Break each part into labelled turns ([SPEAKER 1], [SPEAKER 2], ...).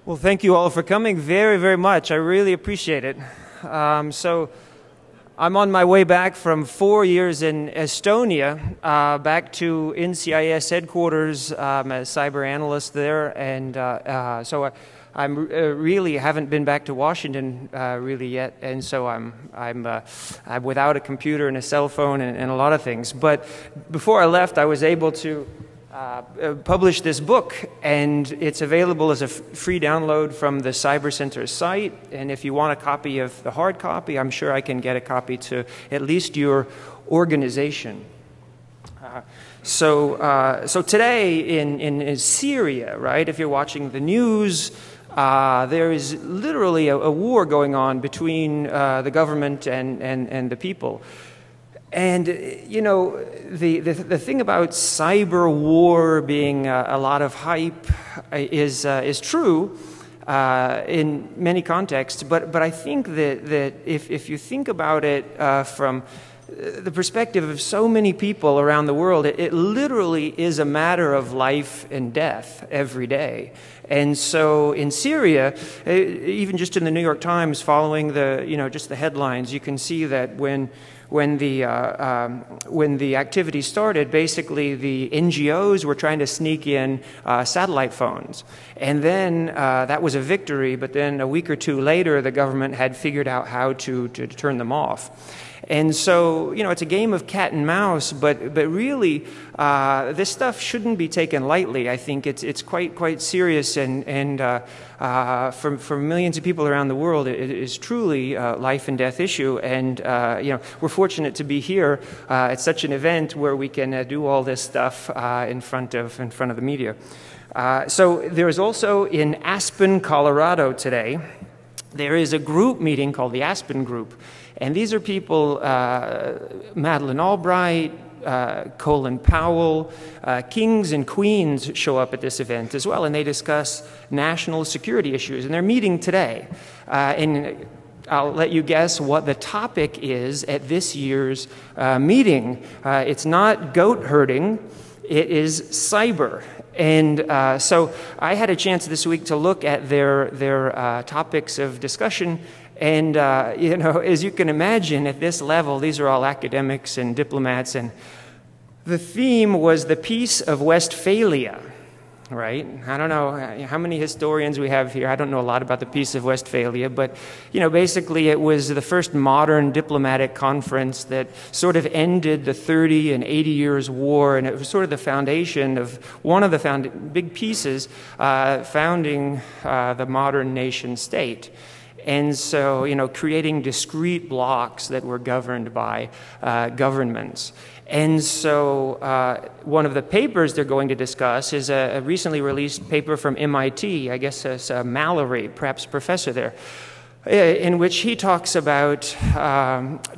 [SPEAKER 1] Well, thank you all for coming very, very much. I really appreciate it. So I'm on my way back from 4 years in Estonia, back to NCIS headquarters as cyber analyst there, and so I really haven't been back to Washington really yet, and so I'm without a computer and a cell phone and a lot of things. But before I left, I was able to publish this book, and it's available as a free download from the Cyber Center site. And if you want a copy of the hard copy, I'm sure I can get a copy to at least your organization. So today in Syria, right, if you're watching the news, there is literally a war going on between the government and the people. And, you know, the thing about cyber war being a lot of hype is true in many contexts, but I think that if you think about it from the perspective of so many people around the world, it literally is a matter of life and death every day. And so in Syria, even just in the New York Times, following the, just the headlines, you can see that when the activity started, basically the NGOs were trying to sneak in satellite phones. And then that was a victory, but then a week or two later, the government had figured out how to turn them off. And so, it's a game of cat and mouse, but really, this stuff shouldn't be taken lightly. I think it's quite serious, and for millions of people around the world, it is truly a life and death issue. And we're fortunate to be here at such an event where we can do all this stuff in front of the media. So there is also in Aspen, Colorado today, there is a group meeting called the Aspen Group. And these are people, Madeleine Albright, Colin Powell, kings and queens show up at this event as well, and they discuss national security issues. And they're meeting today. And I'll let you guess what the topic is at this year's meeting. It's not goat herding, it is cyber. And so I had a chance this week to look at their topics of discussion. And, as you can imagine, at this level, these are all academics and diplomats. And the theme was the Peace of Westphalia, right? I don't know how many historians we have here. I don't know a lot about the Peace of Westphalia. But, basically it was the first modern diplomatic conference that sort of ended the 30 and 80 years war. And it was sort of the foundation of one of the big pieces founding the modern nation state. And so, creating discrete blocks that were governed by governments. And so one of the papers they're going to discuss is a recently released paper from MIT, I guess it's Mallory, perhaps professor there, in which he talks about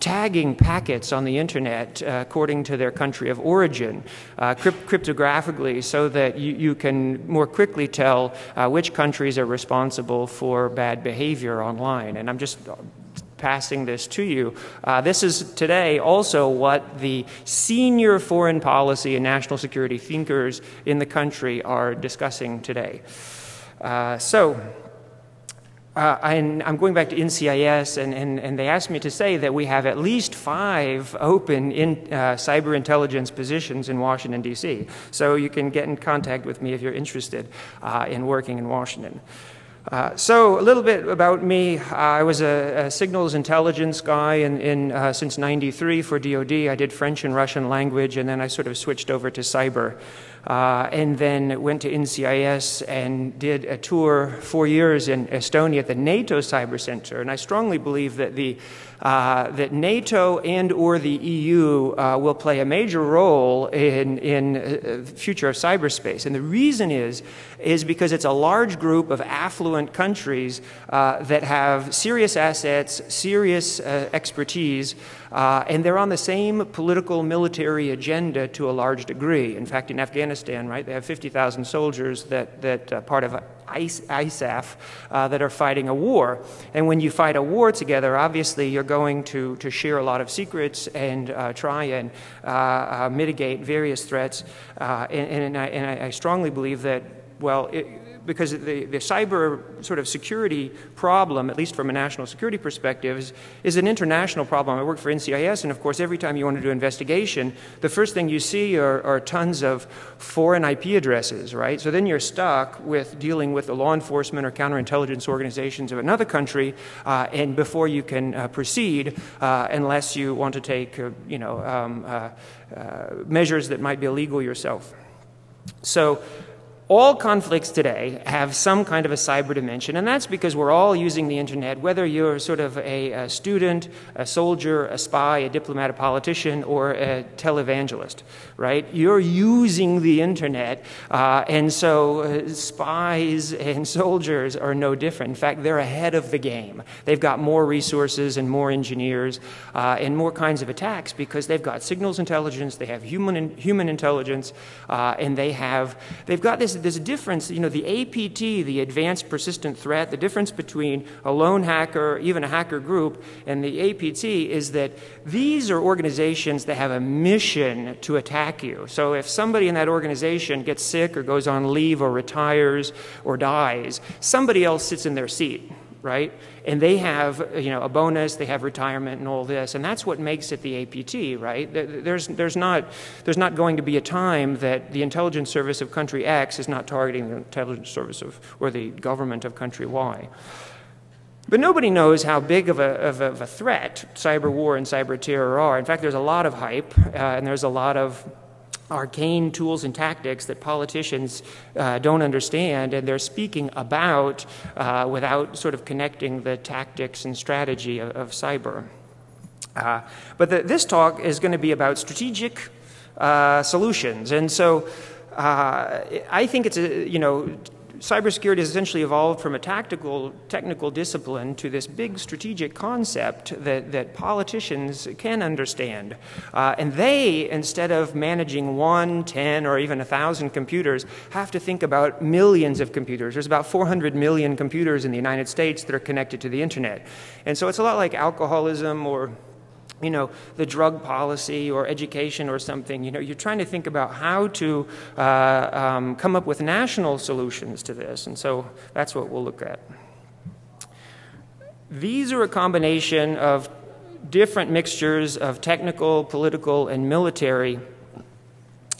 [SPEAKER 1] tagging packets on the internet according to their country of origin, cryptographically, so that you can more quickly tell which countries are responsible for bad behavior online. And I'm just passing this to you. This is today also what the senior foreign policy and national security thinkers in the country are discussing today. I'm going back to NCIS, and they asked me to say that we have at least 5 open cyber intelligence positions in Washington, D.C. So you can get in contact with me if you're interested in working in Washington. So a little bit about me. I was a signals intelligence guy since '93 for DoD. I did French and Russian language, and then I sort of switched over to cyber. And then went to NCIS and did a tour 4 years in Estonia at the NATO Cyber Center. And I strongly believe that that NATO and/or the EU will play a major role in the future of cyberspace. And the reason is because it's a large group of affluent countries that have serious assets, serious expertise, and they're on the same political military agenda to a large degree. In fact, in Afghanistan, right, they have 50,000 soldiers that part of ISAF that are fighting a war. And when you fight a war together, obviously you're going to share a lot of secrets and try and mitigate various threats. And I strongly believe that, well, because the cyber sort of security problem, at least from a national security perspective, is an international problem. I work for NCIS, and of course, every time you want to do investigation, the first thing you see are tons of foreign IP addresses, right? So then you're stuck with dealing with the law enforcement or counterintelligence organizations of another country, and before you can proceed, unless you want to take, measures that might be illegal yourself. So all conflicts today have some kind of a cyber dimension, and that's because we're all using the internet, whether you're sort of a student, a soldier, a spy, a diplomat, a politician, or a televangelist, right? You're using the internet, and so spies and soldiers are no different. In fact, they're ahead of the game. They've got more resources and more engineers and more kinds of attacks because they've got signals intelligence, they have human intelligence, and they've got this difference, the APT, the Advanced Persistent Threat, the difference between a lone hacker, even a hacker group, and the APT is that these are organizations that have a mission to attack you. So if somebody in that organization gets sick or goes on leave or retires or dies, somebody else sits in their seat, right? And they have, a bonus, they have retirement and all this, and that's what makes it the APT, right? There's not going to be a time that the intelligence service of country X is not targeting the intelligence service or the government of country Y. But nobody knows how big of a threat cyber war and cyber terror are. In fact, there's a lot of hype, and there's a lot of arcane tools and tactics that politicians don't understand, and they're speaking about without sort of connecting the tactics and strategy of cyber. But this talk is going to be about strategic solutions, and so I think it's cybersecurity has essentially evolved from a technical discipline to this big strategic concept that politicians can understand. And they, instead of managing 1, 10, or even 1,000 computers, have to think about millions of computers. There's about 400 million computers in the United States that are connected to the internet. And so it's a lot like alcoholism or the drug policy or education or something. You're trying to think about how to come up with national solutions to this, and so that's what we'll look at. These are a combination of different mixtures of technical, political, and military.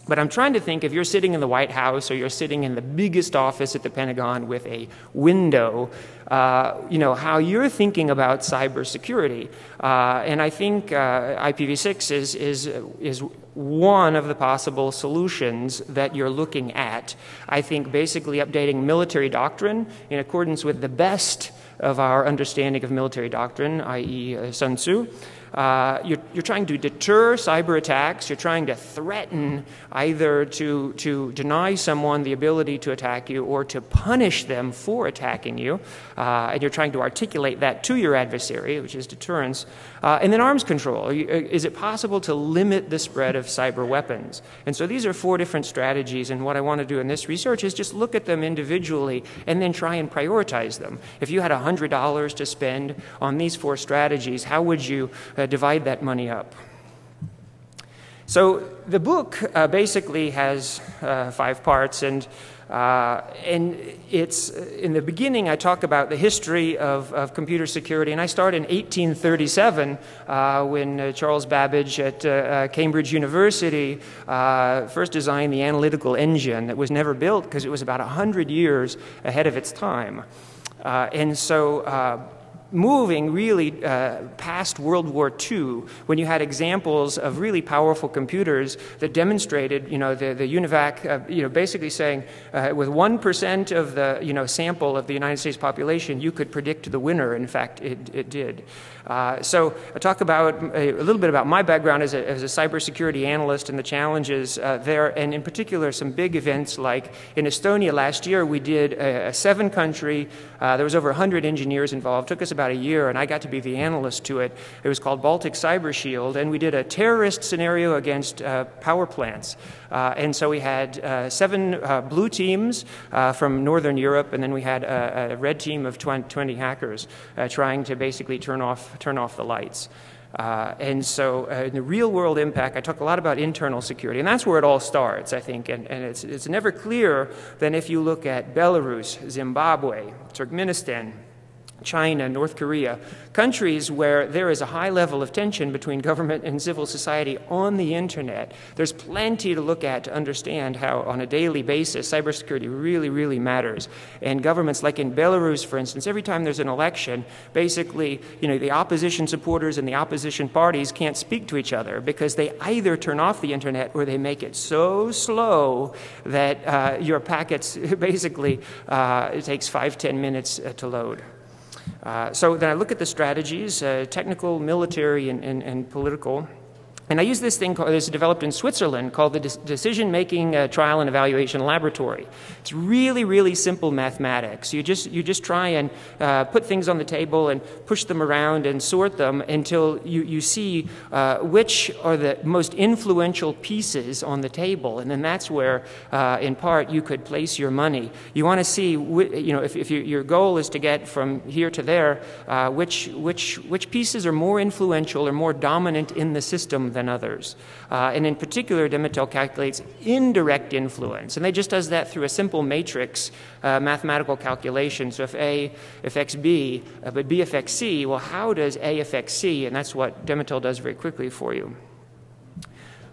[SPEAKER 1] But I'm trying to think, if you're sitting in the White House or you're sitting in the biggest office at the Pentagon with a window, how you're thinking about cybersecurity. And I think IPv6 is one of the possible solutions that you're looking at. I think basically updating military doctrine in accordance with the best of our understanding of military doctrine, i.e. Sun Tzu. You're trying to deter cyber attacks. You're trying to threaten either to deny someone the ability to attack you or to punish them for attacking you. And you're trying to articulate that to your adversary, which is deterrence. And then arms control. Is it possible to limit the spread of cyber weapons? And so these are 4 different strategies, and what I want to do in this research is just look at them individually and then try and prioritize them. If you had $100 to spend on these 4 strategies, how would you divide that money up? So the book basically has 5 parts, and it's in the beginning I talk about the history of computer security, and I start in 1837 when Charles Babbage at Cambridge University first designed the analytical engine that was never built because it was about 100 years ahead of its time. And so moving really past World War II, when you had examples of really powerful computers that demonstrated, the UNIVAC, basically saying with 1% of the, sample of the United States population, you could predict the winner. In fact, it did. So I talk about a little bit about my background as a cybersecurity analyst and the challenges there, and in particular some big events like in Estonia last year we did a 7-country, there was over 100 engineers involved, took us about a year, and I got to be the analyst to it. It was called Baltic Cyber Shield, and we did a terrorist scenario against power plants. And so we had 7 blue teams from Northern Europe, and then we had a red team of 20 hackers trying to basically turn off the lights. And so in the real world impact, I talk a lot about internal security, and that's where it all starts, I think. And it's never clearer than if you look at Belarus, Zimbabwe, Turkmenistan, China, North Korea, countries where there is a high level of tension between government and civil society on the internet. There's plenty to look at to understand how, on a daily basis, cybersecurity really, really matters. And governments like in Belarus, for instance, every time there's an election, basically, the opposition supporters and the opposition parties can't speak to each other because they either turn off the internet or they make it so slow that your packets basically, it takes 5–10 minutes to load. So then I look at the strategies, technical, military, and political. And I use this thing that's developed in Switzerland called the Decision-Making Trial and Evaluation Laboratory. It's really, really simple mathematics. You just try and put things on the table and push them around and sort them until you see which are the most influential pieces on the table. And then that's where, in part, you could place your money. You want to see, if your goal is to get from here to there, which pieces are more influential or more dominant in the system than others. And in particular, Dematel calculates indirect influence. And they just does that through a simple matrix mathematical calculation. So if A affects B, but B affects C, well, how does A affect C? And that's what Dematel does very quickly for you.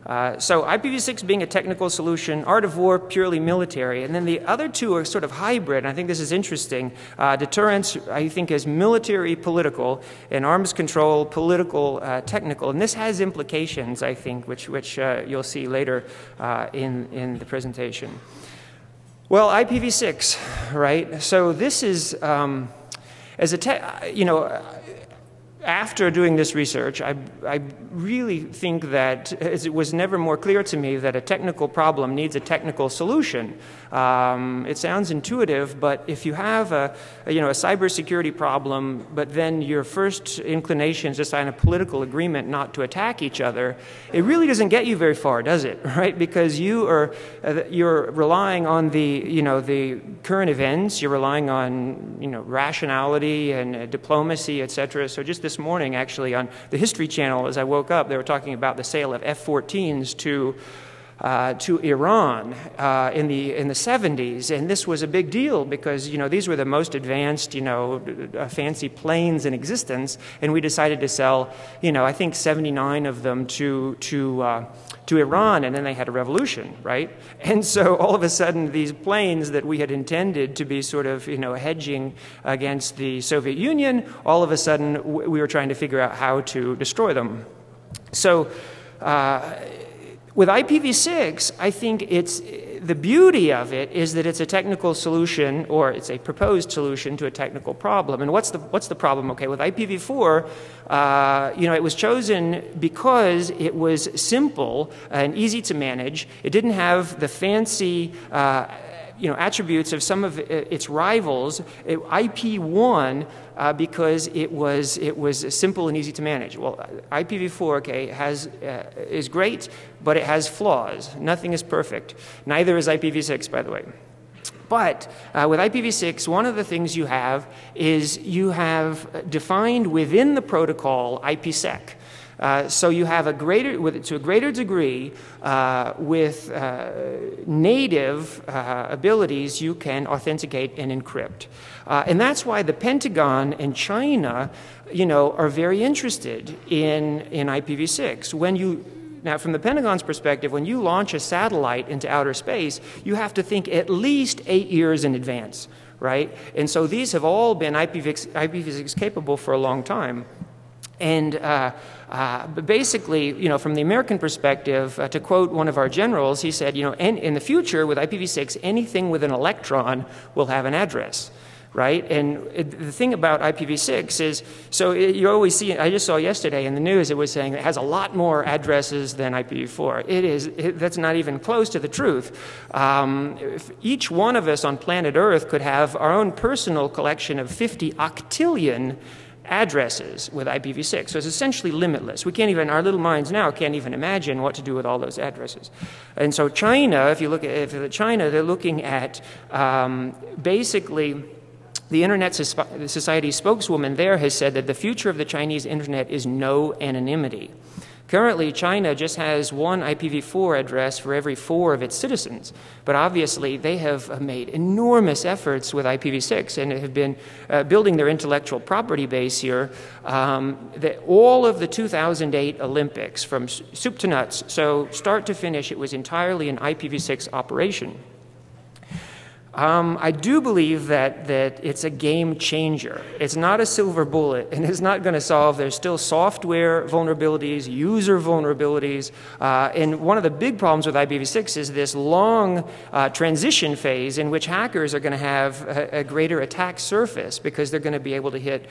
[SPEAKER 1] So IPv6 being a technical solution, art of war purely military, and then the other two are sort of hybrid, and I think this is interesting. Deterrence, I think, is military political, and arms control political technical, and this has implications, I think, which you'll see later in the presentation. Well, IPv6, right? So this is, after doing this research, I really think that it was never more clear to me that a technical problem needs a technical solution. It sounds intuitive, but if you have a cybersecurity problem, but then your first inclination is to sign a political agreement not to attack each other, it really doesn't get you very far, does it? Right? Because you're relying on the current events, you're relying on rationality and diplomacy, etc. So just this morning, actually, on the History Channel, as I woke up, they were talking about the sale of F-14s to Iran in the 70s, and this was a big deal because these were the most advanced fancy planes in existence, and we decided to sell I think 79 of them to Iran, and then they had a revolution, right? And so all of a sudden these planes that we had intended to be sort of hedging against the Soviet Union, all of a sudden we were trying to figure out how to destroy them. So with IPv6, I think the beauty of it is that it's a technical solution, or it's a proposed solution to a technical problem. And what's the problem? Okay, with IPv4, it was chosen because it was simple and easy to manage. It didn't have the fancy attributes of some of its rivals. IP1 because it was simple and easy to manage. Well, IPv4, okay, is great, but it has flaws. Nothing is perfect. Neither is IPv6, by the way. But with IPv6, one of the things you have is you have defined within the protocol IPsec. So you have to a greater degree, with native abilities, you can authenticate and encrypt. And that's why the Pentagon and China, are very interested in IPv6. Now, from the Pentagon's perspective, when you launch a satellite into outer space, you have to think at least 8 years in advance, right? And so these have all been IPv6 capable for a long time. And but basically, from the American perspective, to quote one of our generals, he said, in the future with IPv6, anything with an electron will have an address, right? And the thing about IPv6 is, so you always see, I just saw yesterday in the news, it was saying it has a lot more addresses than IPv4. That's not even close to the truth. If each one of us on planet Earth could have our own personal collection of 50 octillion addresses with IPv6. So it's essentially limitless. We can't even, our little minds now can't even imagine what to do with all those addresses. And so China, if you look at China, they're looking at basically The Internet Society spokeswoman there has said that the future of the Chinese Internet is no anonymity. Currently, China just has one IPv4 address for every 4 of its citizens, but obviously they have made enormous efforts with IPv6 and have been building their intellectual property base here. All of the 2008 Olympics, from soup to nuts, so start to finish, it was entirely an IPv6 operation. I do believe that it's a game changer. It's not a silver bullet, and it's not going to solve. There's still software vulnerabilities, user vulnerabilities, and one of the big problems with IPv6 is this long transition phase in which hackers are going to have a greater attack surface because they're going to be able to hit,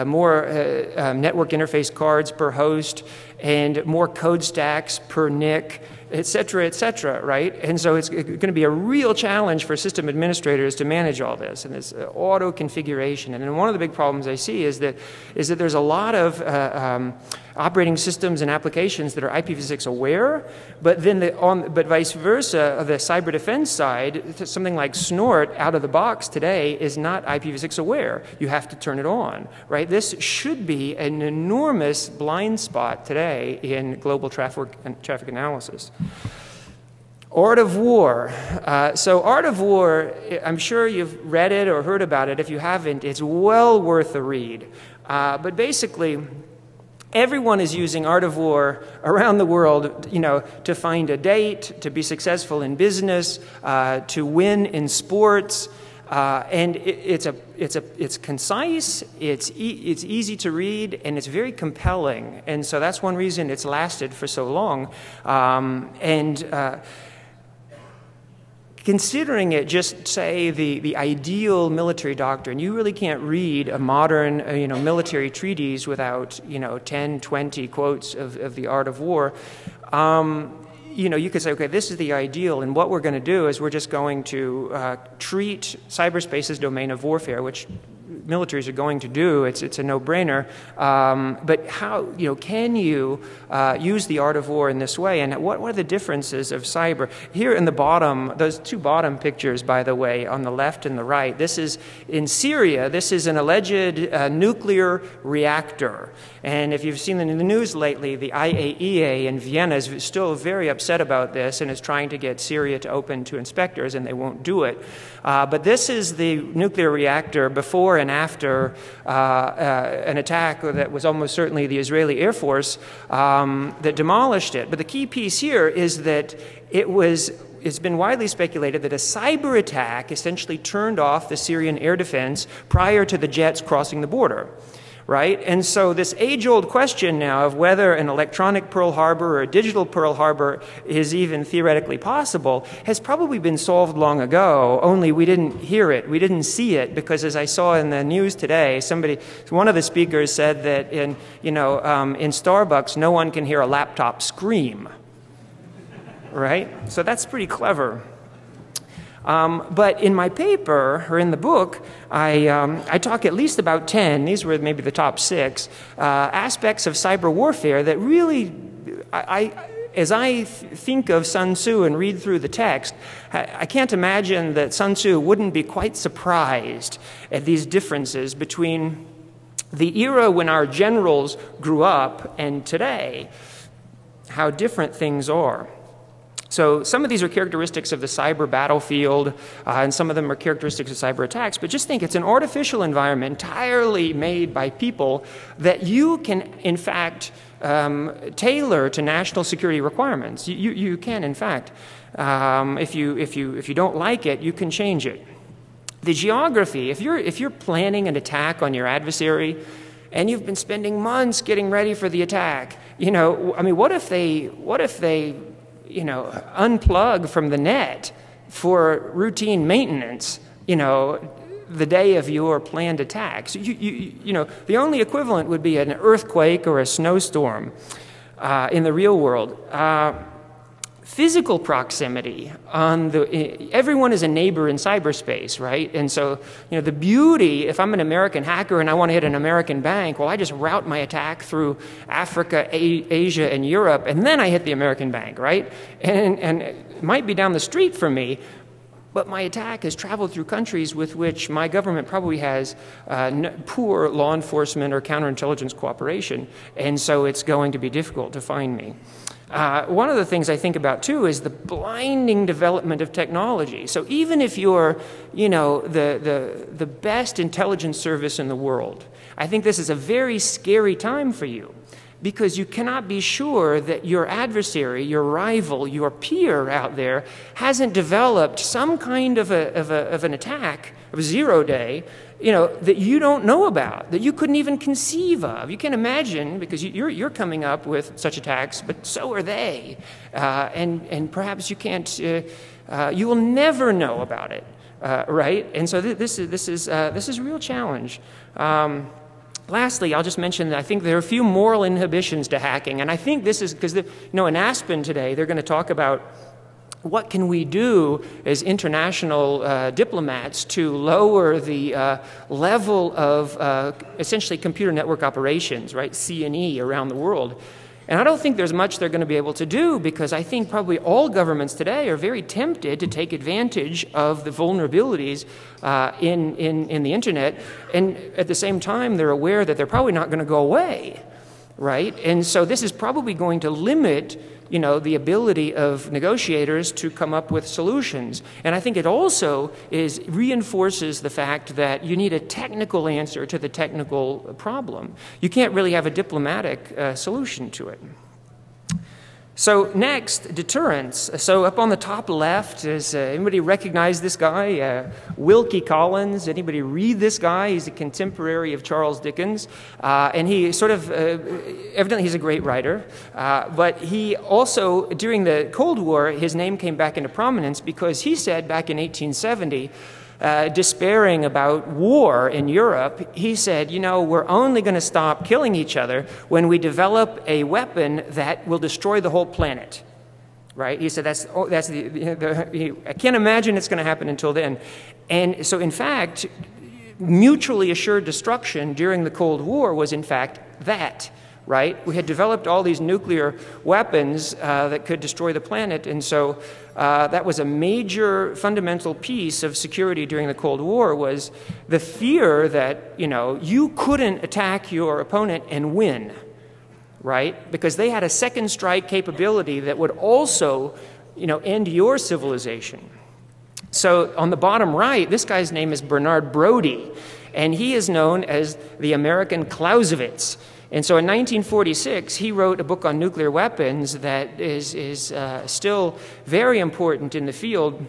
[SPEAKER 1] more network interface cards per host and more code stacks per NIC, et cetera, right? And so it's going to be a real challenge for system administrators to manage all this, and this auto configuration. And then one of the big problems I see is that there's a lot of operating systems and applications that are IPv6 aware, but then but vice versa, the cyber defense side, something like Snort out of the box today is not IPv6 aware. You have to turn it on, right? This should be an enormous blind spot today in global traffic analysis. Art of War. So Art of War, I'm sure you've read it or heard about it. If you haven't, it's well worth a read. But basically, everyone is using Art of War around the world, to find a date, to be successful in business, to win in sports, and it's concise, it's easy to read, and it's very compelling. And so that's one reason it's lasted for so long. Considering it just, say, the ideal military doctrine, you really can't read a modern, military treatise without, 10, 20 quotes of the Art of War. You could say, okay, this is the ideal, and what we're going to do is we're just going to treat cyberspace as domain of warfare, which militaries are going to do. It's a no-brainer. But how, can you use the Art of War in this way? And what are the differences of cyber? Here in the bottom, those 2 bottom pictures, by the way, on the left and the right, this is in Syria. This is an alleged nuclear reactor. And if you've seen it in the news lately, the IAEA in Vienna is still very upset about this and is trying to get Syria to open to inspectors, and they won't do it. But this is the nuclear reactor before and after an attack that was almost certainly the Israeli Air Force that demolished it. But the key piece here is that it's been widely speculated that a cyber attack essentially turned off the Syrian air defense prior to the jets crossing the border. Right? And so this age-old question now of whether an electronic Pearl Harbor or a digital Pearl Harbor is even theoretically possible has probably been solved long ago, only we didn't hear it, we didn't see it, because as I saw in the news today, one of the speakers said that in Starbucks, no one can hear a laptop scream. Right? So that's pretty clever. But in my paper, or in the book, I talk at least about 10, these were maybe the top 6, aspects of cyber warfare that really, as I think of Sun Tzu and read through the text, I can't imagine that Sun Tzu wouldn't be quite surprised at these differences between the era when our generals grew up and today, how different things are. So some of these are characteristics of the cyber battlefield, and some of them are characteristics of cyber attacks, but just think it's an artificial environment entirely made by people that you can, in fact, tailor to national security requirements. You can, in fact. If you don't like it, you can change it. The geography, if you're planning an attack on your adversary, and you've been spending months getting ready for the attack, what if they unplug from the net for routine maintenance, the day of your planned attack. So the only equivalent would be an earthquake or a snowstorm in the real world. Physical proximity everyone is a neighbor in cyberspace, right? And so, the beauty, if I'm an American hacker and I want to hit an American bank, well, I just route my attack through Africa, Asia, and Europe, and then I hit the American bank, right? And it might be down the street from me, but my attack has traveled through countries with which my government probably has poor law enforcement or counterintelligence cooperation, and so it's going to be difficult to find me. One of the things I think about, too, is the blinding development of technology. So even if you're, you know, the best intelligence service in the world, I think this is a very scary time for you, because you cannot be sure that your adversary, your rival, your peer out there hasn't developed some kind of an attack, of a zero-day, you know, that you don't know about, that you couldn't even conceive of. You can't imagine, because you're coming up with such attacks, but so are they. And perhaps you can't, you will never know about it, right? And so this is a real challenge. Lastly, I'll just mention that I think there are a few moral inhibitions to hacking, and I think this is because, you know, in Aspen today, they're going to talk about what can we do as international diplomats to lower the level of essentially computer network operations, right, C&E around the world. And I don't think there's much they're going to be able to do, because I think probably all governments today are very tempted to take advantage of the vulnerabilities in the internet, and at the same time they're aware that they're probably not going to go away, right? And so this is probably going to limit, you know, the ability of negotiators to come up with solutions. And I think it also reinforces the fact that you need a technical answer to the technical problem. You can't really have a diplomatic solution to it. So next, deterrence. So up on the top left, is anybody recognize this guy? Wilkie Collins. Anybody read this guy? He's a contemporary of Charles Dickens. And he sort of, evidently he's a great writer. But he also, during the Cold War, his name came back into prominence because he said back in 1870, despairing about war in Europe, he said, you know, we're only going to stop killing each other when we develop a weapon that will destroy the whole planet. Right? He said I can't imagine it's going to happen until then. And so, in fact, mutually assured destruction during the Cold War was, in fact, that. Right? We had developed all these nuclear weapons that could destroy the planet, and so that was a major fundamental piece of security during the Cold War, was the fear that, you know, you couldn't attack your opponent and win, right? Because they had a second strike capability that would also, you know, end your civilization. So on the bottom right, this guy's name is Bernard Brodie, and he is known as the American Clausewitz. And so in 1946, he wrote a book on nuclear weapons that is still very important in the field,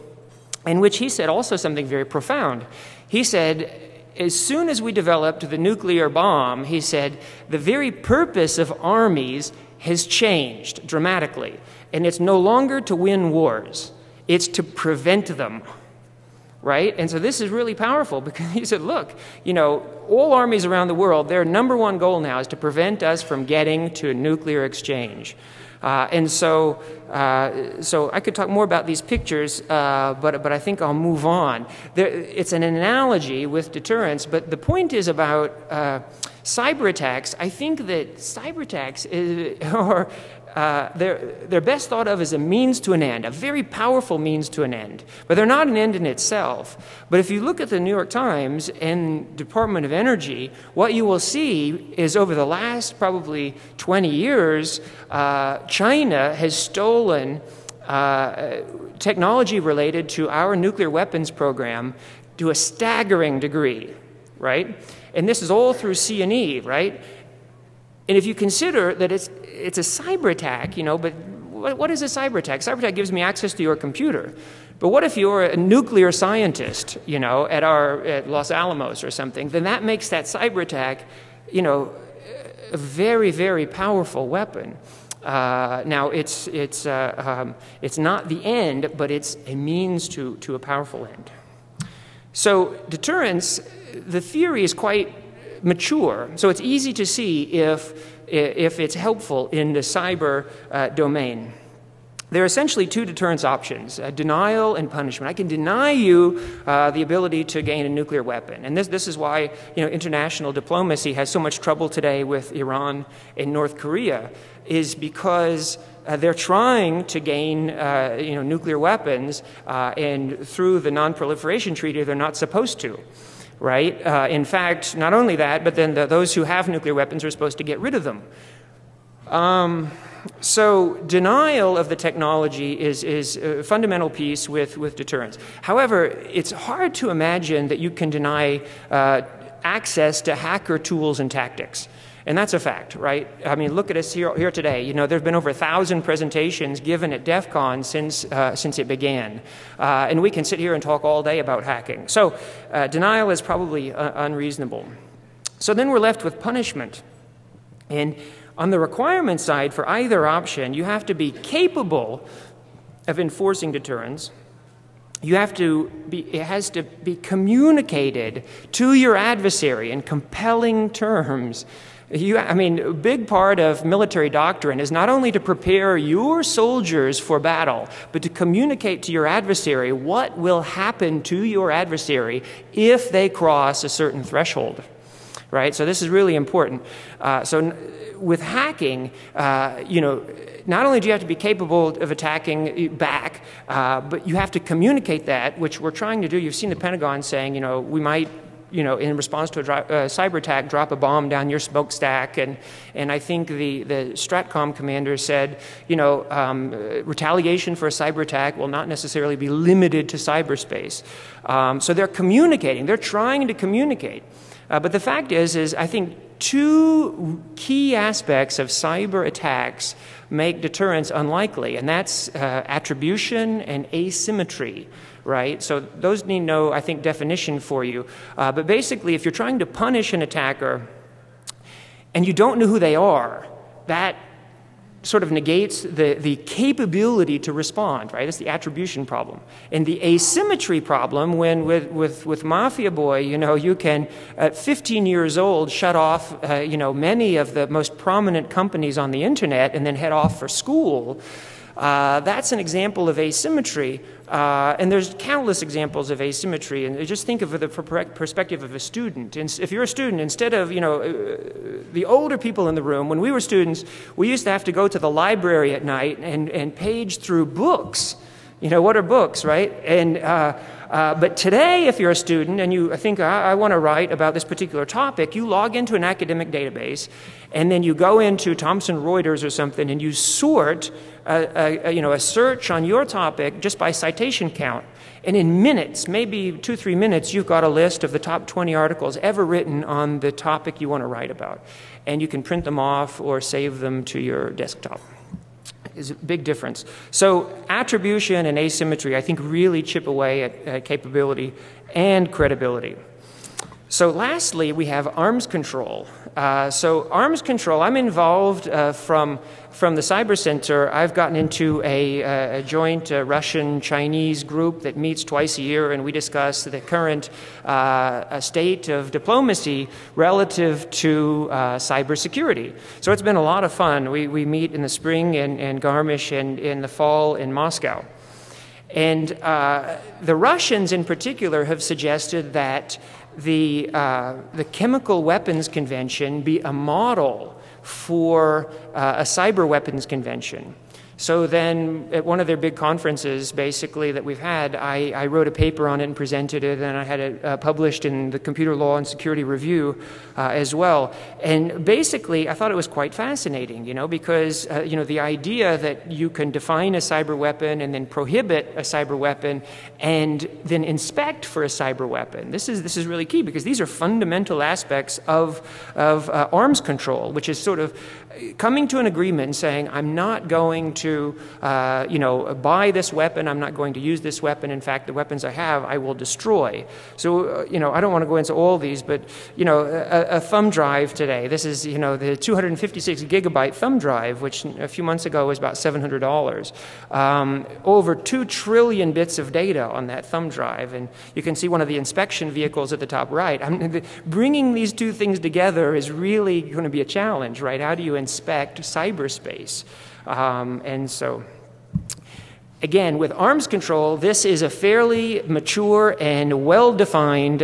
[SPEAKER 1] in which he said also something very profound. He said, as soon as we developed the nuclear bomb, he said, the very purpose of armies has changed dramatically. And it's no longer to win wars. It's to prevent them. Right? And so this is really powerful, because he said, look, you know, all armies around the world, their number one goal now is to prevent us from getting to a nuclear exchange. And so I could talk more about these pictures, but I think I'll move on. It's an analogy with deterrence, but the point is about cyber attacks. I think that cyber attacks they're best thought of as a means to an end, a very powerful means to an end. But they're not an end in itself. But if you look at the New York Times and Department of Energy, what you will see is over the last probably 20 years, China has stolen technology related to our nuclear weapons program to a staggering degree, right? And this is all through C&E, right? And if you consider that it's a cyber attack, you know, but what is a cyber attack? Cyber attack gives me access to your computer. But what if you're a nuclear scientist, you know, at Los Alamos or something? Then that makes that cyber attack, you know, a very, very powerful weapon. Now, it's not the end, but it's a means to a powerful end. So deterrence, the theory is quite mature, so it's easy to see if it's helpful in the cyber domain. there are essentially two deterrence options, denial and punishment. I can deny you the ability to gain a nuclear weapon. And this is why international diplomacy has so much trouble today with Iran and North Korea, is because they're trying to gain nuclear weapons, and through the Non-Proliferation Treaty, they're not supposed to. Right? In fact, not only that, but then those who have nuclear weapons are supposed to get rid of them. So denial of the technology is a fundamental piece with deterrence. However, it's hard to imagine that you can deny access to hacker tools and tactics. And that's a fact, right? I mean, look at us here today. There have been over 1,000 presentations given at DEFCON since it began. And we can sit here and talk all day about hacking. So denial is probably unreasonable. So then we're left with punishment. And on the requirement side, for either option, you have to be capable of enforcing deterrence. It has to be communicated to your adversary in compelling terms. A big part of military doctrine is not only to prepare your soldiers for battle, but to communicate to your adversary what will happen to your adversary if they cross a certain threshold. Right? So this is really important. So with hacking, not only do you have to be capable of attacking back, but you have to communicate that, which we're trying to do. You've seen the Pentagon saying, we might, in response to a cyber attack, drop a bomb down your smokestack. And I think the Stratcom commander said, retaliation for a cyber attack will not necessarily be limited to cyberspace. So they're communicating. They're trying to communicate. But the fact is I think two key aspects of cyber attacks make deterrence unlikely, and that's attribution and asymmetry, right? So those need no, I think, definition for you. But basically, if you're trying to punish an attacker and you don't know who they are, that sort of negates the capability to respond, right? It's the attribution problem. And the asymmetry problem, when with Mafia Boy, you can, at 15 years old, shut off, many of the most prominent companies on the internet and then head off for school. That's an example of asymmetry, and there's countless examples of asymmetry. And just think of the perspective of a student. And if you're a student, instead of the older people in the room, when we were students, we used to have to go to the library at night and page through books. What are books, right? And but today, if you're a student and you think, I want to write about this particular topic, you log into an academic database, and then you go into Thomson Reuters or something, and you sort a search on your topic just by citation count. And in minutes, maybe 2-3 minutes, you've got a list of the top 20 articles ever written on the topic you want to write about. And you can print them off or save them to your desktop. Is a big difference. So attribution and asymmetry, I think, really chip away at capability and credibility. So lastly, we have arms control. So arms control, I'm involved from the Cyber Center. I've gotten into a joint Russian-Chinese group that meets twice a year, and we discuss the current state of diplomacy relative to cybersecurity. So it's been a lot of fun. We meet in the spring in Garmisch and in the fall in Moscow. And the Russians in particular have suggested that the Chemical Weapons Convention be a model for a cyber weapons convention. So then at one of their big conferences, basically, that we've had, I wrote a paper on it and presented it, and I had it published in the Computer Law and Security Review as well. And basically, I thought it was quite fascinating, because, the idea that you can define a cyber weapon and then prohibit a cyber weapon and then inspect for a cyber weapon. This is really key, because these are fundamental aspects of arms control, which is sort of coming to an agreement and saying, I'm not going to buy this weapon, I'm not going to use this weapon. In fact, the weapons I have, I will destroy. So, I don't want to go into all these, but, a thumb drive today, this is, the 256 gigabyte thumb drive, which a few months ago was about $700. Over 2 trillion bits of data on that thumb drive, and you can see one of the inspection vehicles at the top right. Bringing these two things together is really going to be a challenge, right? How do you inspect cyberspace? And so Again, with arms control, this is a fairly mature and well-defined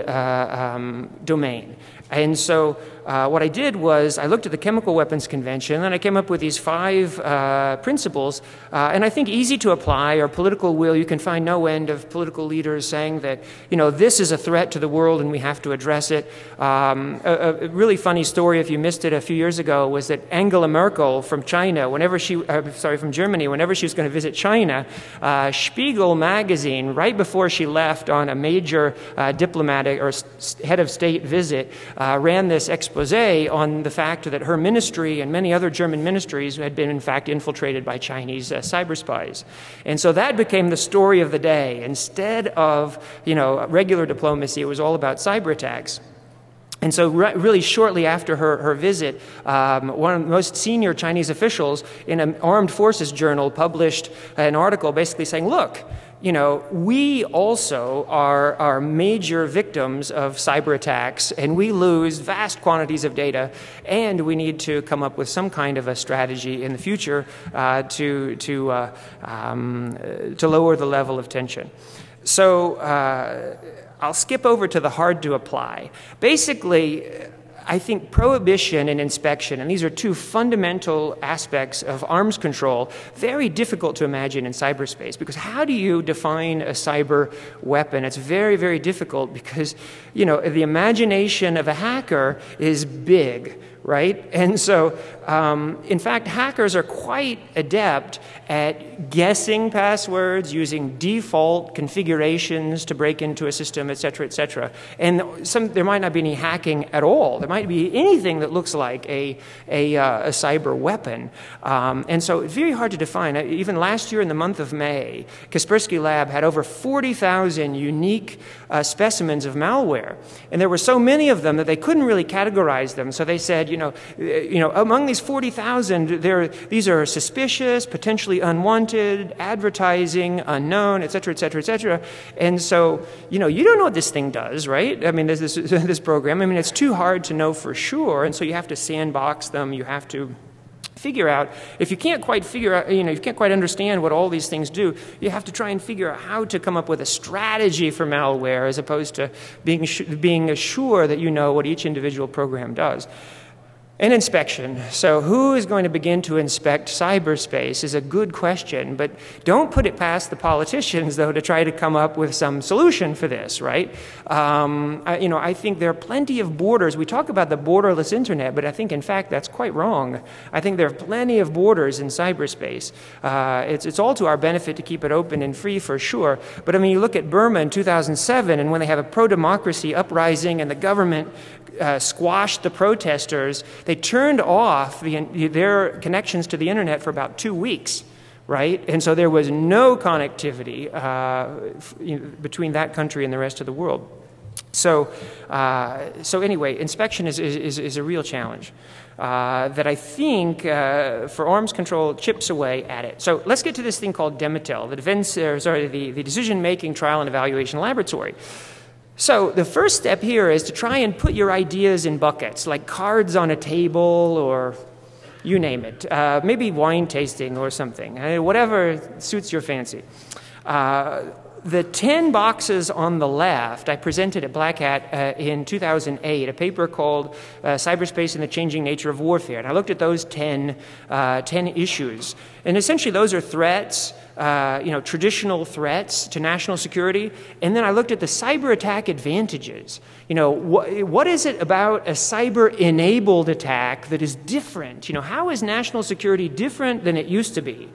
[SPEAKER 1] domain. And so what I did was I looked at the Chemical Weapons Convention, and I came up with these 5 principles, and I think easy to apply, or political will. You can find no end of political leaders saying that, you know, this is a threat to the world and we have to address it. A really funny story, if you missed it a few years ago, was that Angela Merkel from China, from Germany, whenever she was going to visit China, Spiegel magazine, right before she left on a major diplomatic or head of state visit, ran this expose on the fact that her ministry and many other German ministries had been, in fact, infiltrated by Chinese cyber spies. And so that became the story of the day. Instead of, you know, regular diplomacy, it was all about cyber attacks. And so really shortly after her visit, one of the most senior Chinese officials in an armed forces journal published an article basically saying, look, you know, we also are major victims of cyber attacks, and we lose vast quantities of data, and we need to come up with some kind of a strategy in the future to lower the level of tension. So I'll skip over to the hard to apply. Basically, I think prohibition and inspection, and these are 2 fundamental aspects of arms control, very difficult to imagine in cyberspace, because how do you define a cyber weapon? It's very, very difficult because, you know, the imagination of a hacker is big, right? And so, in fact, hackers are quite adept at guessing passwords, using default configurations to break into a system, et cetera, et cetera. And there might not be any hacking at all. There might be anything that looks like a cyber weapon. And so it's very hard to define. Even last year in the month of May, Kaspersky Lab had over 40,000 unique specimens of malware. And there were so many of them that they couldn't really categorize them. So they said, you know, among these 40,000, these are suspicious, potentially unwanted, advertising, unknown, et cetera, et cetera, et cetera. And so, you know, you don't know what this thing does, right? I mean, this program, I mean, it's too hard to know for sure. And so you have to sandbox them. You have to figure out, if you can't quite figure out, you know, you can't quite understand what all these things do, you have to try and figure out how to come up with a strategy for malware as opposed to being sure that you know what each individual program does. And inspection. So who is going to begin to inspect cyberspace is a good question, but don't put it past the politicians, though, to try to come up with some solution for this, right? You know, I think there are plenty of borders. We talk about the borderless internet, but I think, in fact, that's quite wrong. I think there are plenty of borders in cyberspace. It's all to our benefit to keep it open and free, for sure. But, I mean, you look at Burma in 2007, and when they have a pro-democracy uprising and the government squashed the protesters, they turned off their connections to the internet for about 2 weeks, right? And so there was no connectivity between that country and the rest of the world. So, anyway, inspection is a real challenge that I think for arms control chips away at it. So let's get to this thing called Dematel, the Decision-Making Trial and Evaluation Laboratory. So the first step here is to try and put your ideas in buckets, like cards on a table or you name it. Maybe wine tasting or something, whatever suits your fancy. The 10 boxes on the left, I presented at Black Hat in 2008, a paper called Cyberspace and the Changing Nature of Warfare. And I looked at those 10 issues. And essentially those are threats, you know, traditional threats to national security. And then I looked at the cyber attack advantages. You know, what is it about a cyber-enabled attack that is different? You know, how is national security different than it used to be?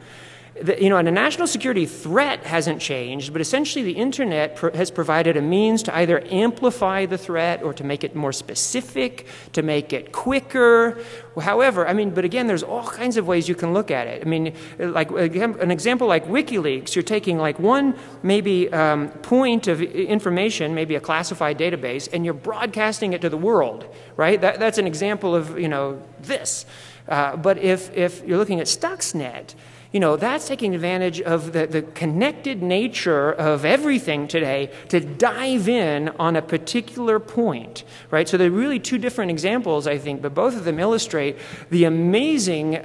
[SPEAKER 1] You know, and a national security threat hasn't changed, but essentially the internet has provided a means to either amplify the threat or to make it more specific, to make it quicker. However, I mean, but again, there's all kinds of ways you can look at it. I mean, like an example like WikiLeaks, you're taking like one maybe point of information, maybe a classified database, and you're broadcasting it to the world, right? That's an example of, you know, this. But if you're looking at Stuxnet, That's taking advantage of the connected nature of everything today to dive in on a particular point, right? So there are really two different examples, I think, but both of them illustrate the amazing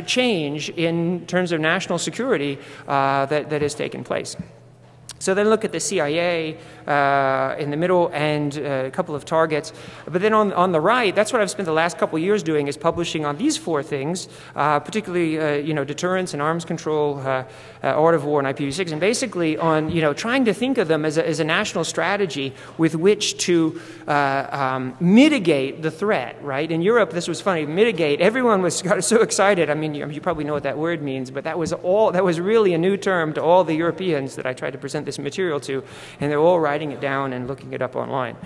[SPEAKER 1] change in terms of national security that has taken place. So then look at the CIA in the middle and a couple of targets. But then on the right, that's what I've spent the last couple of years doing, is publishing on these four things, particularly deterrence and arms control, art of war, and IPv6, and basically on trying to think of them as a national strategy with which to mitigate the threat. Right? In Europe, this was funny. Mitigate. Everyone got so excited. I mean, you probably know what that word means, but that was really a new term to all the Europeans that I tried to present this material to, and they're all writing it down and looking it up online.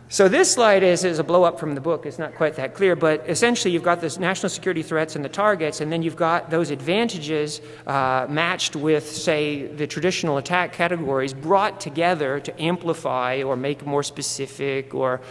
[SPEAKER 1] So this slide is a blow up from the book. It's not quite that clear, but essentially you've got this national security threats and the targets, and then you've got those advantages matched with, say, the traditional attack categories brought together to amplify or make more specific or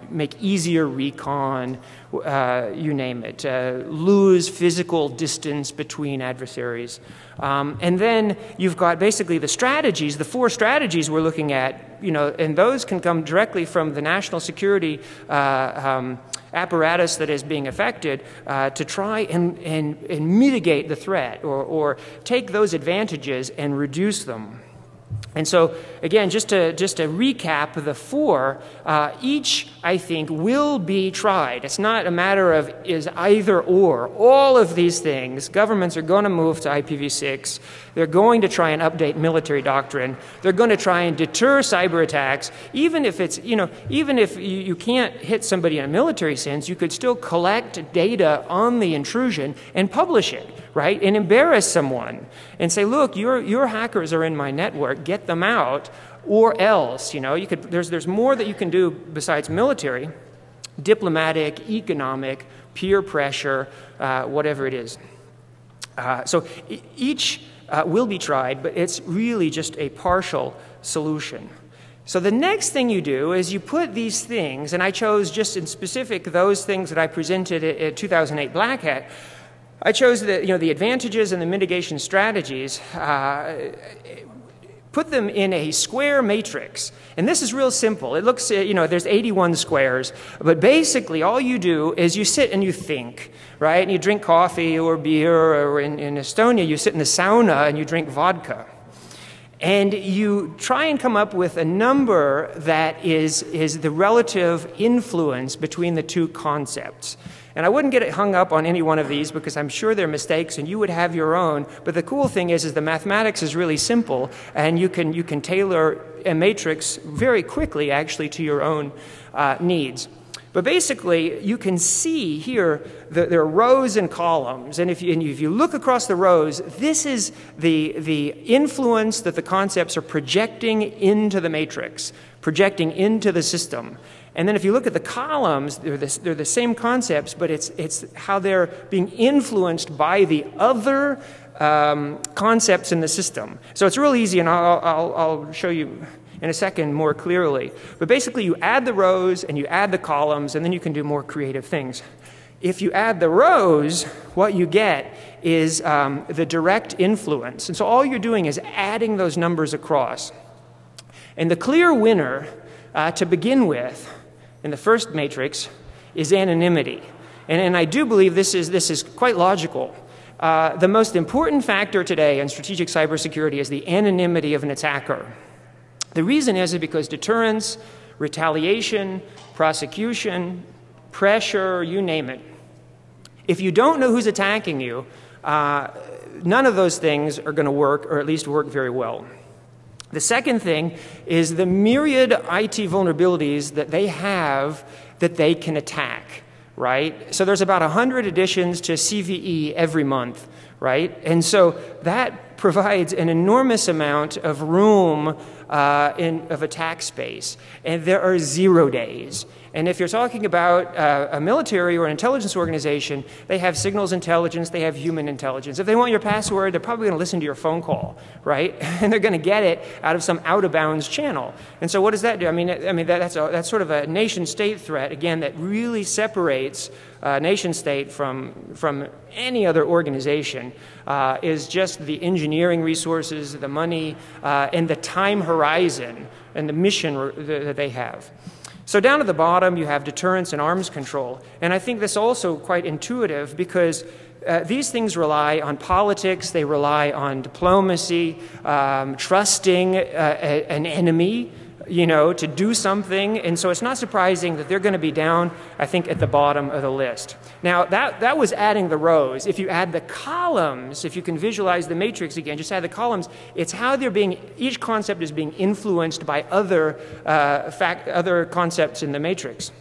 [SPEAKER 1] make easier recon, you name it, lose physical distance between adversaries. And then you've got basically the strategies, the four strategies we're looking at, and those can come directly from the national security apparatus that is being affected to try and mitigate the threat or take those advantages and reduce them. And so, again, just to recap the four, each, I think, will be tried. It's not a matter of is either or. All of these things, governments are going to move to IPv6. They're going to try and update military doctrine. They're going to try and deter cyber attacks. Even if it's, even if you can't hit somebody in a military sense, you could still collect data on the intrusion and publish it, right? And embarrass someone and say, look, your hackers are in my network, get them out, or else, there's more that you can do besides military, diplomatic, economic, peer pressure, whatever it is. So each will be tried, but it's really just a partial solution. So the next thing you do is you put these things, and I chose just in specific those things that I presented at 2008 Black Hat. I chose the advantages and the mitigation strategies, put them in a square matrix. And this is real simple. It looks, there's 81 squares, but basically all you do is you sit and you think, right? And you drink coffee or beer, or in Estonia, you sit in the sauna and you drink vodka. And you try and come up with a number that is the relative influence between the two concepts. And I wouldn't get hung up on any one of these because I'm sure they're mistakes and you would have your own. But the cool thing is the mathematics is really simple, and you can tailor a matrix very quickly actually to your own needs. But basically, you can see here there are rows and columns, and if you look across the rows, this is the influence that the concepts are projecting into the matrix, projecting into the system. And then if you look at the columns, they're the same concepts, but it's how they're being influenced by the other concepts in the system. So it's real easy, and I'll show you in a second more clearly. But basically, you add the rows and you add the columns, and then you can do more creative things. If you add the rows, what you get is the direct influence. And so all you're doing is adding those numbers across. And the clear winner to begin with in the first matrix is anonymity. And I do believe this is quite logical. The most important factor today in strategic cybersecurity is the anonymity of an attacker. The reason is because deterrence, retaliation, prosecution, pressure, you name it. If you don't know who's attacking you, none of those things are going to work, or at least work very well. The second thing is the myriad IT vulnerabilities that they have that they can attack, right? So there's about 100 additions to CVE every month, right? And so that provides an enormous amount of room of attack space, and there are 0 days. And if you're talking about a military or an intelligence organization, they have signals intelligence, they have human intelligence. If they want your password, they're probably going to listen to your phone call, right? And they're going to get it out of some out-of-bounds channel. And so what does that do? I mean that's sort of a nation-state threat, again, that really separates nation-state from any other organization, is just the engineering resources, the money, and the time horizon and the mission that they have. So down at the bottom, you have deterrence and arms control. And I think this is also quite intuitive because these things rely on politics, they rely on diplomacy, trusting an enemy, you know, to do something. And so it's not surprising that they're going to be down, I think, at the bottom of the list. Now, that was adding the rows. If you add the columns, if you can visualize the matrix again, just add the columns, it's how they're being, each concept is being influenced by other concepts in the matrix.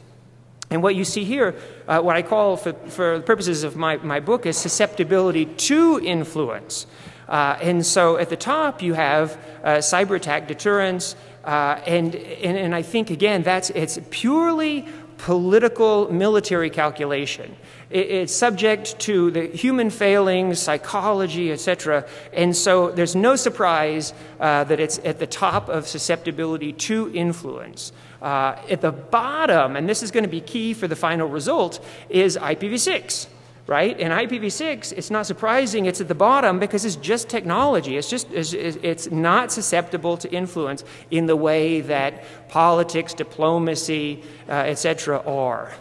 [SPEAKER 1] And what you see here, what I call, for the purposes of my book, is susceptibility to influence. And so at the top, you have cyber attack deterrence, and I think, again, it's purely political military calculation. It's subject to the human failings, psychology, etc. And so there's no surprise that it's at the top of susceptibility to influence. At the bottom, and this is going to be key for the final result, is IPv6. Right? And IPv6, it's not surprising it's at the bottom because it's just technology. It's not susceptible to influence in the way that politics, diplomacy, etc. are.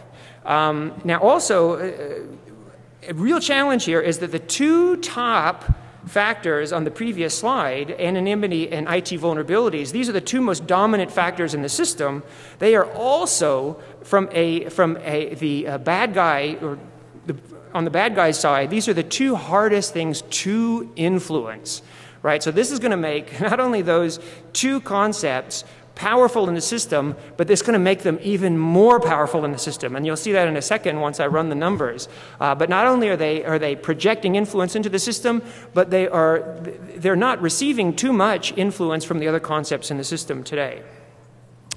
[SPEAKER 1] Now also, a real challenge here is that the two top factors on the previous slide, anonymity and IT vulnerabilities, these are the two most dominant factors in the system. They are also from the bad guy, or on the bad guy's side, these are the two hardest things to influence, right? So this is going to make not only those two concepts powerful in the system, but it's going to make them even more powerful in the system. And you'll see that in a second once I run the numbers. But not only are they projecting influence into the system, but they're not receiving too much influence from the other concepts in the system today.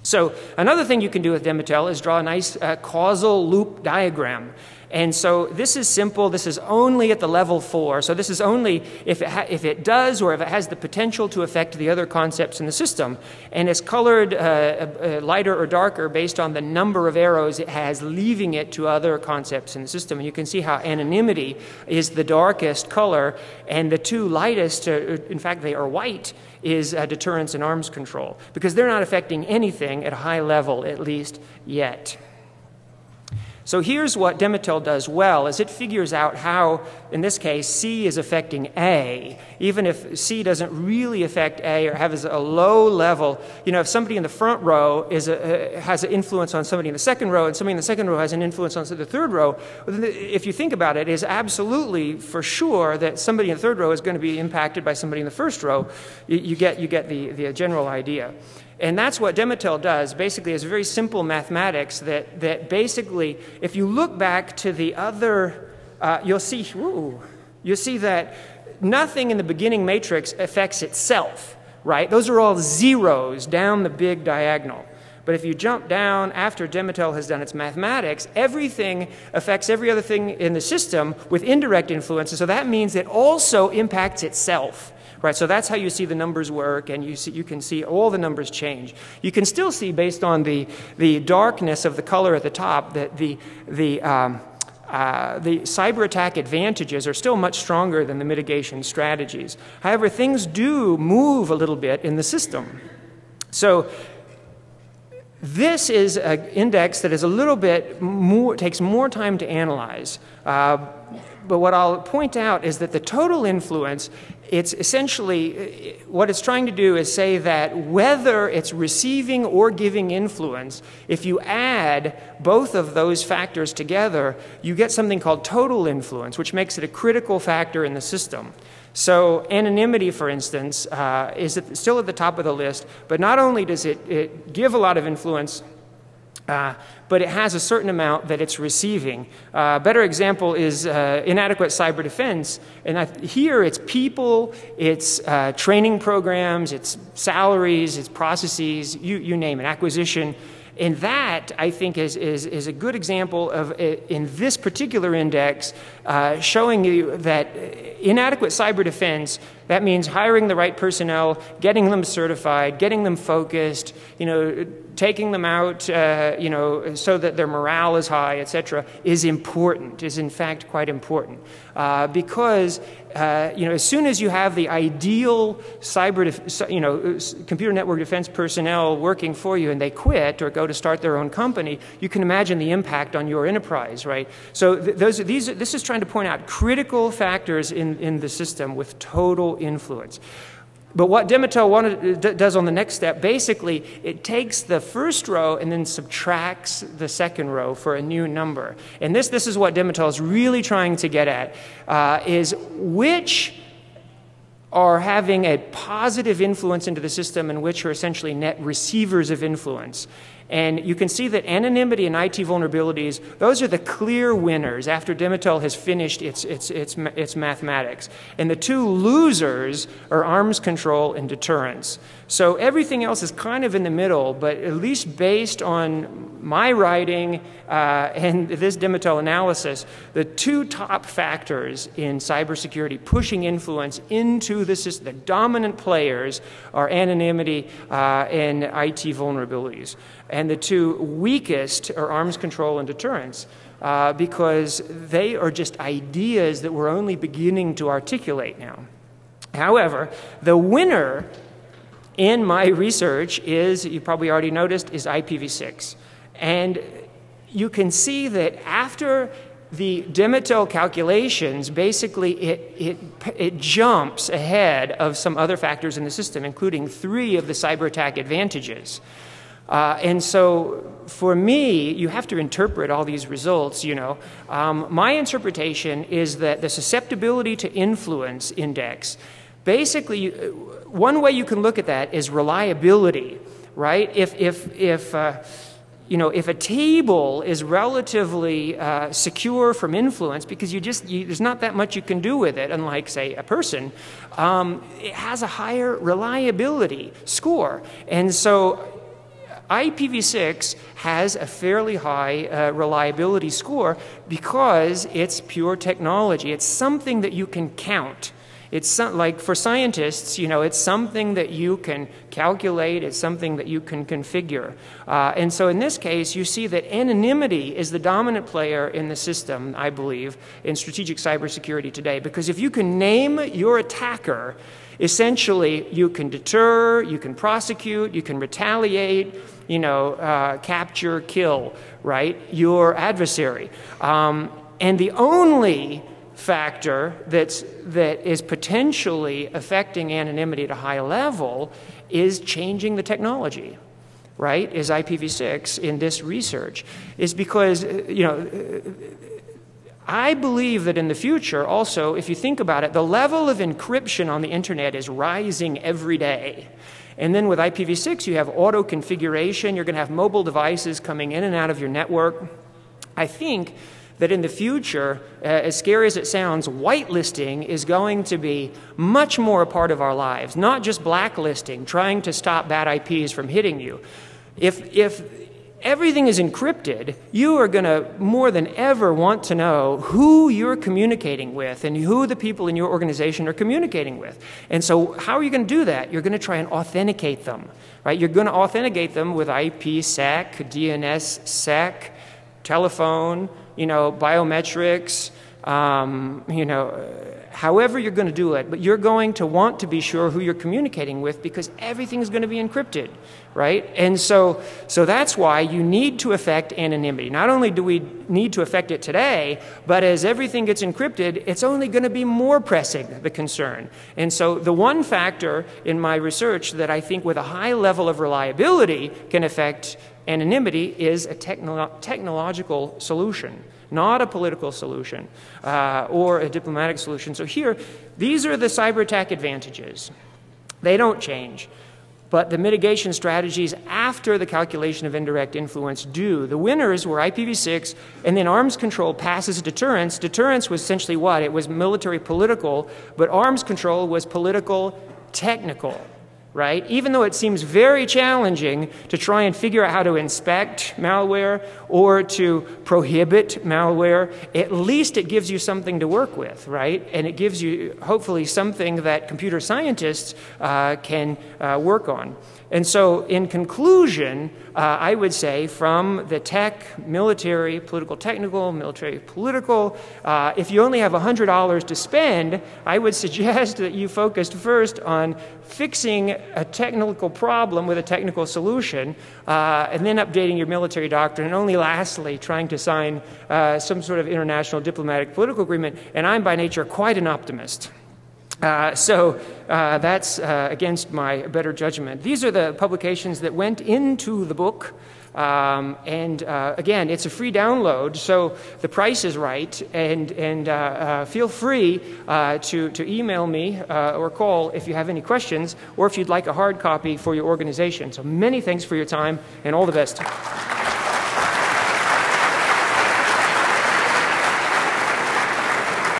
[SPEAKER 1] So another thing you can do with Dematel is draw a nice causal loop diagram. And so this is simple. This is only at the level 4. So this is only if it does or if it has the potential to affect the other concepts in the system. And it's colored lighter or darker based on the number of arrows it has leaving it to other concepts in the system. And you can see how anonymity is the darkest color, and the two lightest, in fact they are white, is deterrence and arms control, because they're not affecting anything at a high level, at least yet. So here's what Dematel does well, is it figures out how, in this case, C is affecting A, even if C doesn't really affect A or has a low level. You know, if somebody in the front row has an influence on somebody in the second row, and somebody in the second row has an influence on the third row, if you think about it, it is absolutely for sure that somebody in the third row is going to be impacted by somebody in the first row. You get the general idea. And that's what Dematel does, basically, is very simple mathematics that basically, if you look back to the other, you'll see that nothing in the beginning matrix affects itself, right? Those are all zeros down the big diagonal. But if you jump down after Dematel has done its mathematics, everything affects every other thing in the system with indirect influences, so that means it also impacts itself. Right, so that's how you see the numbers work, and you can see all the numbers change. You can still see, based on the darkness of the color at the top, that the cyber attack advantages are still much stronger than the mitigation strategies. However, things do move a little bit in the system. So this is an index that is a little bit more, takes more time to analyze. But what I'll point out is that the total influence, it's essentially, what it's trying to do is say that whether it's receiving or giving influence, if you add both of those factors together, you get something called total influence, which makes it a critical factor in the system. So anonymity, for instance, is still at the top of the list, but not only does it give a lot of influence, but it has a certain amount that it's receiving. A better example is inadequate cyber defense. And here it's people, it's training programs, it's salaries, it's processes, you name it, acquisition. And that, I think, is a good example of, in this particular index, showing you that inadequate cyber defense, that means hiring the right personnel, getting them certified, getting them focused, taking them out, so that their morale is high, etc., is important, is in fact quite important. Because, as soon as you have the ideal computer network defense personnel working for you and they quit or go to start their own company, you can imagine the impact on your enterprise, right? So this is trying to point out critical factors in the system with total influence. But what Dematel does on the next step, basically, it takes the first row and then subtracts the second row for a new number. And this is what Dematel is really trying to get at, is which are having a positive influence into the system and which are essentially net receivers of influence. And you can see that anonymity and IT vulnerabilities, those are the clear winners after Dematel has finished its mathematics. And the two losers are arms control and deterrence. So everything else is kind of in the middle, but at least based on my writing and this Dematel analysis, the two top factors in cybersecurity pushing influence into the system, the dominant players, are anonymity and IT vulnerabilities. And the two weakest are arms control and deterrence, because they are just ideas that we're only beginning to articulate now. However, the winner in my research is, you probably already noticed, is IPv6. And you can see that after the Dematel calculations, basically it jumps ahead of some other factors in the system, including 3 of the cyber attack advantages. And so for me, you have to interpret all these results, My interpretation is that the susceptibility to influence index, basically, one way you can look at that is reliability, right? If a table is relatively secure from influence because there's not that much you can do with it, unlike, say, a person, it has a higher reliability score. And so IPv6 has a fairly high reliability score because it's pure technology. It's something that you can count. It's like for scientists, it's something that you can calculate. It's something that you can configure. And so in this case, you see that anonymity is the dominant player in the system, I believe, in strategic cybersecurity today. Because if you can name your attacker, essentially you can deter, you can prosecute, you can retaliate, capture, kill, right, your adversary. And the only factor that is potentially affecting anonymity at a high level is changing the technology, right, is IPv6 in this research, is because, I believe that in the future also, if you think about it, the level of encryption on the internet is rising every day. And then with IPv6, you have auto configuration. You're going to have mobile devices coming in and out of your network. I think that in the future, as scary as it sounds, whitelisting is going to be much more a part of our lives, not just blacklisting, trying to stop bad IPs from hitting you. If everything is encrypted, you are going to more than ever want to know who you're communicating with and who the people in your organization are communicating with. And so how are you going to do that? You're going to try and authenticate them, right? You're going to authenticate them with IPsec, DNSSEC, telephone, biometrics, however you're going to do it, but you're going to want to be sure who you're communicating with because everything is going to be encrypted, right? And so that's why you need to affect anonymity. Not only do we need to affect it today, but as everything gets encrypted, it's only going to be more pressing, the concern. And so the one factor in my research that I think with a high level of reliability can affect anonymity is a technological solution, not a political solution or a diplomatic solution. So here, these are the cyber attack advantages. They don't change. but the mitigation strategies after the calculation of indirect influence do. The winners were IPv6, and then arms control passes deterrence. Deterrence was essentially what? It was military political, but arms control was political technical. Right? Even though it seems very challenging to try and figure out how to inspect malware or to prohibit malware, at least it gives you something to work with, right? And it gives you, hopefully, something that computer scientists can work on. And so, in conclusion, I would say from the tech, military, political, technical, military, political, if you only have $100 to spend, I would suggest that you focused first on fixing a technical problem with a technical solution, and then updating your military doctrine, and only lastly, trying to sign some sort of international diplomatic political agreement. And I'm by nature quite an optimist. So that's against my better judgment. These are the publications that went into the book. Again, it's a free download, so the price is right. And feel free to email me or call if you have any questions, or if you'd like a hard copy for your organization. So many thanks for your time, and all the best.